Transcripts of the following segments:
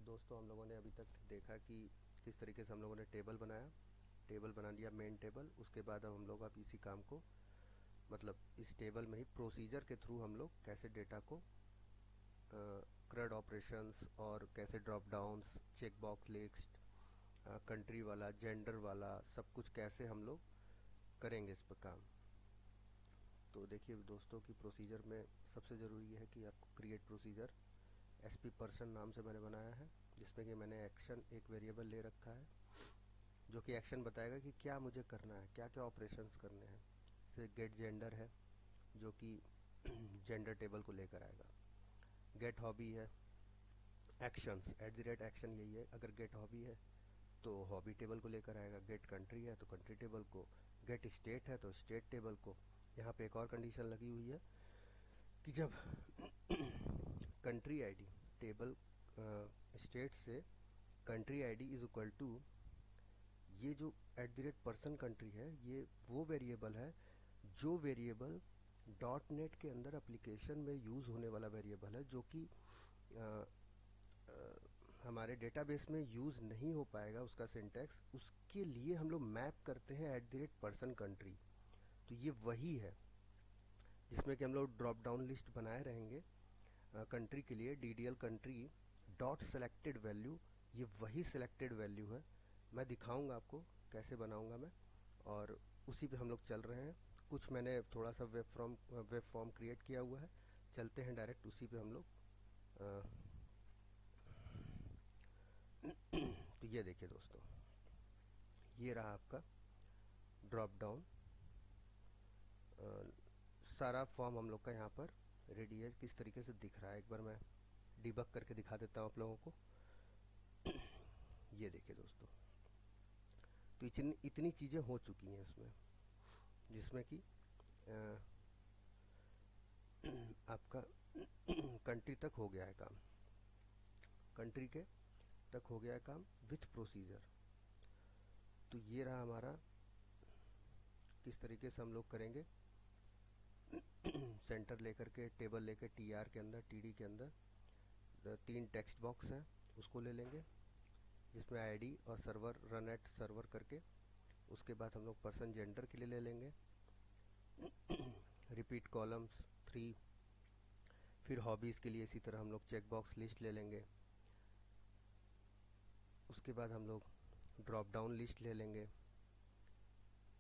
दोस्तों हम लोगों ने अभी तक देखा कि किस तरीके से हम लोगों ने टेबल बना लिया मेन टेबल। उसके बाद अब हम लोग इसी काम को मतलब इस टेबल में ही प्रोसीजर के थ्रू हम लोग कैसे डेटा को क्रड ऑपरेशंस और कैसे drop downs, check box list, country वाला, जेंडर वाला, सब कुछ कैसे हम लोग करेंगे इस पर काम। तो देखिए दोस्तों कि प्रोसीजर में सबसे ज़रूरी है कि आपको क्रिएट प्रोसीजर एसपी पर्सन नाम से मैंने बनाया है, जिसमें कि मैंने एक्शन एक वेरिएबल ले रखा है जो कि एक्शन बताएगा कि क्या मुझे करना है, क्या क्या ऑपरेशंस करने हैं। जैसे गेट जेंडर है जो कि जेंडर टेबल को लेकर आएगा। गेट हॉबी है, एक्शंस @ एक्शन यही है। अगर गेट हॉबी है तो हॉबी टेबल को लेकर आएगा, गेट कंट्री है तो कंट्री टेबल को, गेट स्टेट है तो स्टेट टेबल को। यहाँ पे एक और कंडीशन लगी हुई है कि जब कंट्री आईडी टेबल स्टेट से country ID is equal to ये जो @ पर्सन कंट्री है, ये वो वेरिएबल है जो वेरिएबल .NET के अंदर एप्लीकेशन में यूज़ होने वाला वेरिएबल है, जो कि हमारे डेटाबेस में यूज़ नहीं हो पाएगा उसका सिंटैक्स। उसके लिए हम लोग मैप करते हैं @ पर्सन कंट्री। तो ये वही है जिसमें कि हम लोग ड्रॉप डाउन लिस्ट बनाए रहेंगे कंट्री के लिए। DDL country dot selected value, ये वही सेलेक्टेड वैल्यू है। मैं दिखाऊंगा आपको कैसे बनाऊंगा मैं, और उसी पे हम लोग चल रहे हैं। कुछ मैंने थोड़ा सा वेब फॉर्म क्रिएट किया हुआ है, चलते हैं डायरेक्ट उसी पे हम लोग। तो ये देखिए दोस्तों, ये रहा आपका ड्रॉप डाउन। सारा फॉर्म हम लोग का यहाँ पर रेडी है। किस तरीके से दिख रहा है एक बार मैं डिबग करके दिखा देता हूँ आप लोगों को। ये देखिए दोस्तों, तो इतनी चीज़ें हो चुकी हैं इसमें, जिसमें कि आपका कंट्री तक हो गया है काम, कंट्री के तक हो गया है काम विथ प्रोसीजर। तो ये रहा हमारा किस तरीके से हम लोग करेंगे। सेंटर लेकर के, टेबल लेकर, TR के अंदर, TD के अंदर 3 टेक्स्ट बॉक्स हैं, उसको ले लेंगे जिसमें आईडी और सर्वर रन एट सर्वर करके। उसके बाद हम लोग पर्सन जेंडर के लिए ले लेंगे रिपीट कॉलम्स 3। फिर हॉबीज़ के लिए इसी तरह हम लोग चेक बॉक्स लिस्ट ले लेंगे। उसके बाद हम लोग ड्रॉप डाउन लिस्ट ले लेंगे,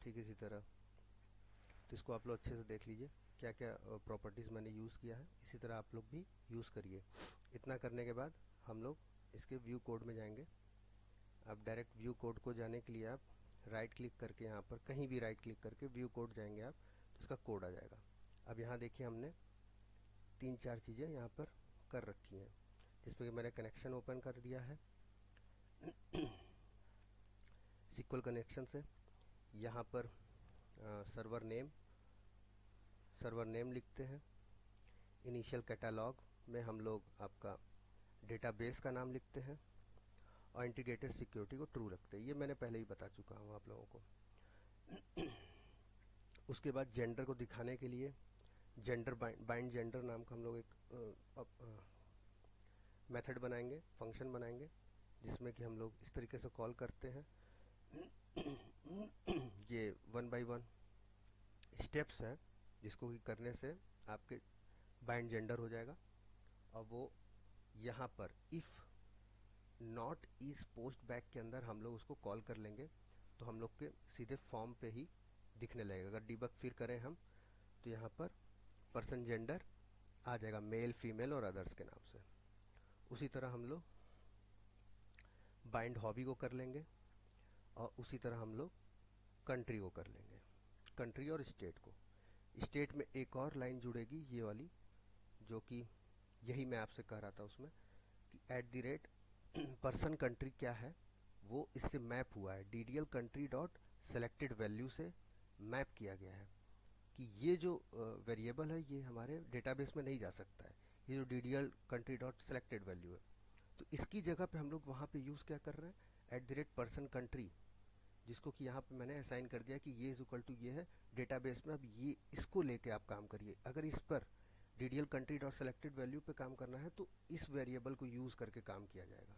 ठीक इसी तरह। तो इसको आप लोग अच्छे से देख लीजिए क्या क्या प्रॉपर्टीज़ मैंने यूज़ किया है, इसी तरह आप लोग भी यूज़ करिए। इतना करने के बाद हम लोग इसके व्यू कोड में जाएंगे। अब डायरेक्ट व्यू कोड को जाने के लिए आप राइट क्लिक करके, यहाँ पर कहीं भी राइट क्लिक करके व्यू कोड जाएंगे आप, तो इसका कोड आ जाएगा। अब यहाँ देखिए हमने 3-4 चीज़ें यहाँ पर कर रखी हैं, जिसमें कि मैंने कनेक्शन ओपन कर दिया है SQL कनेक्शन से। यहाँ पर सर्वर नेम लिखते हैं। इनिशियल कैटालॉग में हम लोग आपका डेटाबेस का नाम लिखते हैं और इंटीग्रेटेड सिक्योरिटी को ट्रू रखते हैं। ये मैंने पहले ही बता चुका हूँ आप लोगों को। उसके बाद जेंडर को दिखाने के लिए जेंडर बाइंड जेंडर नाम का हम लोग एक मेथड बनाएंगे, फंक्शन बनाएंगे, जिसमें कि हम लोग इस तरीके से कॉल करते हैं। ये 1 by 1 स्टेप्स हैं, जिसको कि करने से आपके बाइंड जेंडर हो जाएगा। और वो यहाँ पर if not is post back के अंदर हम लोग उसको कॉल कर लेंगे, तो हम लोग के सीधे फॉर्म पे ही दिखने लगेगा। अगर डिबग फिर करें हम, तो यहाँ पर पर्सन जेंडर आ जाएगा, मेल, फीमेल और अदर्स के नाम से। उसी तरह हम लोग बाइंड हॉबी को कर लेंगे, और उसी तरह हम लोग कंट्री को कर लेंगे, कंट्री और स्टेट को। स्टेट में एक और लाइन जुड़ेगी, ये वाली, जो कि यही मैं आपसे कह रहा था उसमें कि @ पर्सन कंट्री क्या है, वो इससे मैप हुआ है। DDL country dot selected value से मैप किया गया है कि ये जो वेरिएबल है ये हमारे डेटाबेस में नहीं जा सकता है, ये जो DDL country dot selected value है। तो इसकी जगह पे हम लोग वहाँ पे यूज़ क्या कर रहे हैं, @ पर्सन कंट्री, जिसको कि यहाँ पे मैंने असाइन कर दिया कि ये इज इक्वल टू ये है डेटाबेस में। अब ये इसको लेके आप काम करिए। अगर इस पर DDL country dot selected value पे काम करना है तो इस वेरिएबल को यूज़ करके काम किया जाएगा।